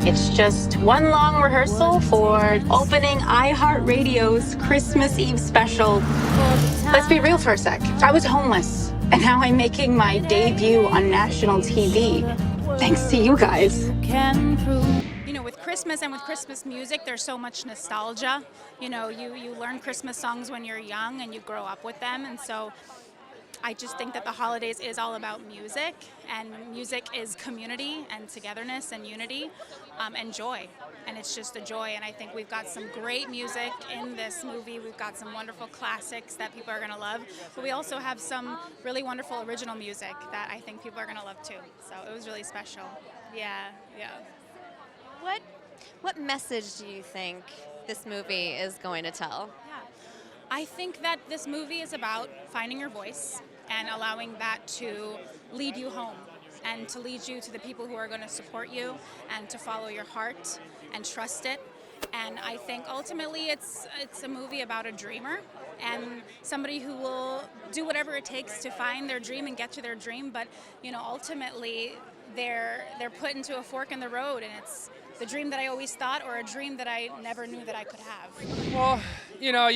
It's just one long rehearsal for opening iHeartRadio's Christmas Eve special. Let's be real for a sec. I was homeless, and now I'm making my debut on national TV. Thanks to you guys. You know, with Christmas and with Christmas music, there's so much nostalgia. You know, you learn Christmas songs when you're young and you grow up with them. And so I just think that the holidays is all about music, and music is community and togetherness and unity and joy. And it's just a joy. And I think we've got some great music in this movie. We've got some wonderful classics that people are going to love. But we also have some really wonderful original music that I think people are going to love too. So it was really special. Yeah. What message do you think this movie is going to tell? Yeah. I think that this movie is about finding your voice and allowing that to lead you home and to lead you to the people who are going to support you and to follow your heart and trust it. And I think ultimately it's a movie about a dreamer and somebody who will do whatever it takes to find their dream and get to their dream. But, you know, ultimately they're put into a fork in the road, and it's the dream that I always thought or a dream that I never knew that I could have. Well, you know,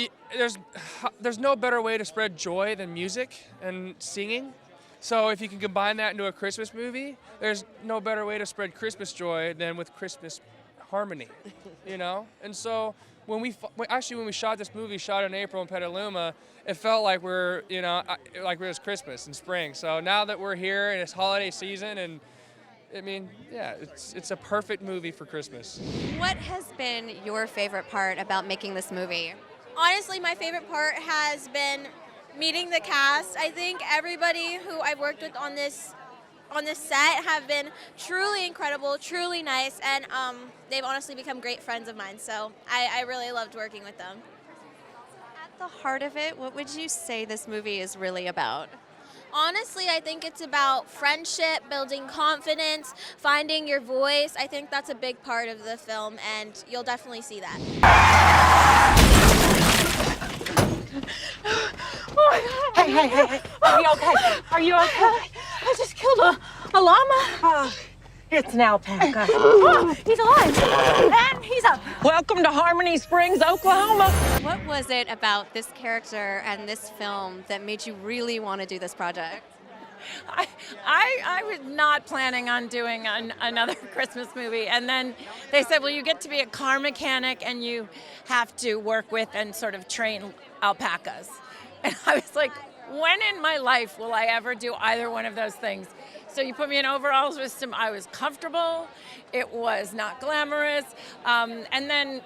there's no better way to spread joy than music and singing. So if you can combine that into a Christmas movie, there's no better way to spread Christmas joy than with Christmas harmony, you know? And so when we shot this movie, shot in April in Petaluma, it felt like we're, you know, like it was Christmas and spring. So now that we're here and it's holiday season, and I mean, yeah, it's a perfect movie for Christmas. What has been your favorite part about making this movie? Honestly, my favorite part has been meeting the cast. I think everybody who I've worked with on this set have been truly incredible, truly nice, and they've honestly become great friends of mine. So I really loved working with them. At the heart of it, what would you say this movie is really about? Honestly, I think it's about friendship, building confidence, finding your voice. I think that's a big part of the film, and you'll definitely see that. Oh my God. Hey. Are you okay? Are you okay? I just killed a llama. It's an alpaca. Oh, he's alive. And he's up. Welcome to Harmony Springs, Oklahoma. What was it about this character and this film that made you really want to do this project? I was not planning on doing another Christmas movie, and then they said, well, you get to be a car mechanic and you have to work with and sort of train alpacas. And I was like, when in my life will I ever do either one of those things? So you put me in overalls with some, I was comfortable, it was not glamorous, and then,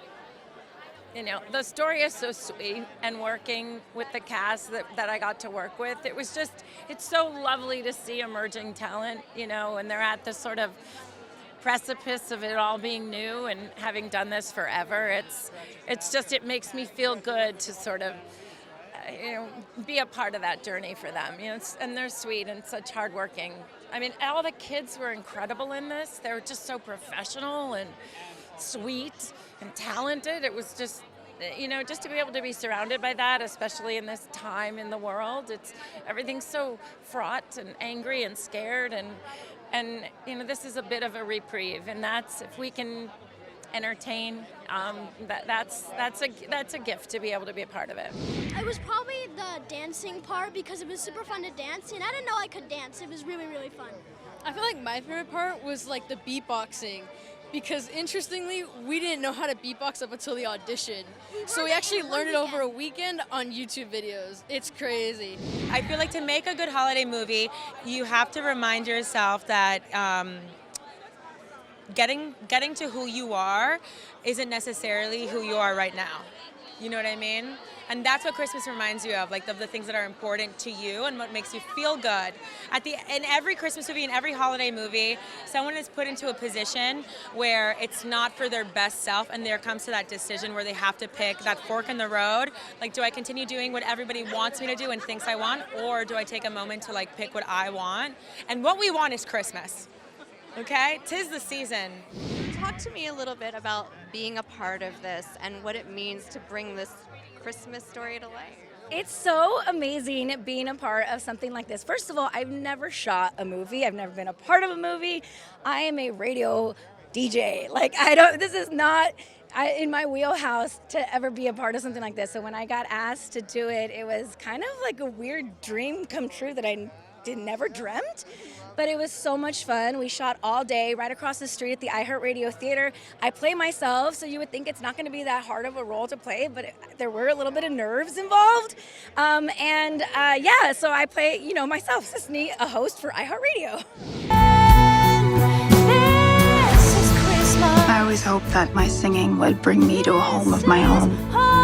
you know, the story is so sweet, and working with the cast that I got to work with, it was just, it's so lovely to see emerging talent, you know, and they're at this sort of precipice of it all being new and having done this forever. It's just, it makes me feel good to sort of, you know, be a part of that journey for them, you know, and they're sweet and such hardworking. I mean, all the kids were incredible in this. They were just so professional and sweet and talented. It was just, you know, just to be able to be surrounded by that, especially in this time in the world, everything's so fraught and angry and scared, and you know, this is a bit of a reprieve, and that's, if we can entertain, that's a gift to be able to be a part of it. It was probably the dancing part, because it was super fun to dance, and I didn't know I could dance. It was really, really fun. I feel like my favorite part was like the beatboxing, because interestingly, we didn't know how to beatbox up until the audition. So we actually learned it over a weekend on YouTube videos. It's crazy. I feel like to make a good holiday movie, you have to remind yourself that getting to who you are isn't necessarily who you are right now. You know what I mean? And that's what Christmas reminds you of, like the things that are important to you and what makes you feel good. In every Christmas movie, in every holiday movie, someone is put into a position where it's not for their best self, and there comes to that decision where they have to pick that fork in the road. Like, do I continue doing what everybody wants me to do and thinks I want, or do I take a moment to like pick what I want? And what we want is Christmas. Okay? 'Tis the season. Talk to me a little bit about being a part of this and what it means to bring this Christmas story to life. It's so amazing being a part of something like this. First of all, I've never shot a movie. I've never been a part of a movie. I am a radio DJ. Like, this is not in my wheelhouse to ever be a part of something like this. So when I got asked to do it, it was kind of like a weird dream come true that I never dreamt. But it was so much fun. We shot all day right across the street at the iHeartRadio Theater. I play myself, so you would think it's not going to be that hard of a role to play, but there were a little bit of nerves involved. So I play, myself, Sisanie, a host for iHeartRadio. I always hoped that my singing would bring me to a home of my own.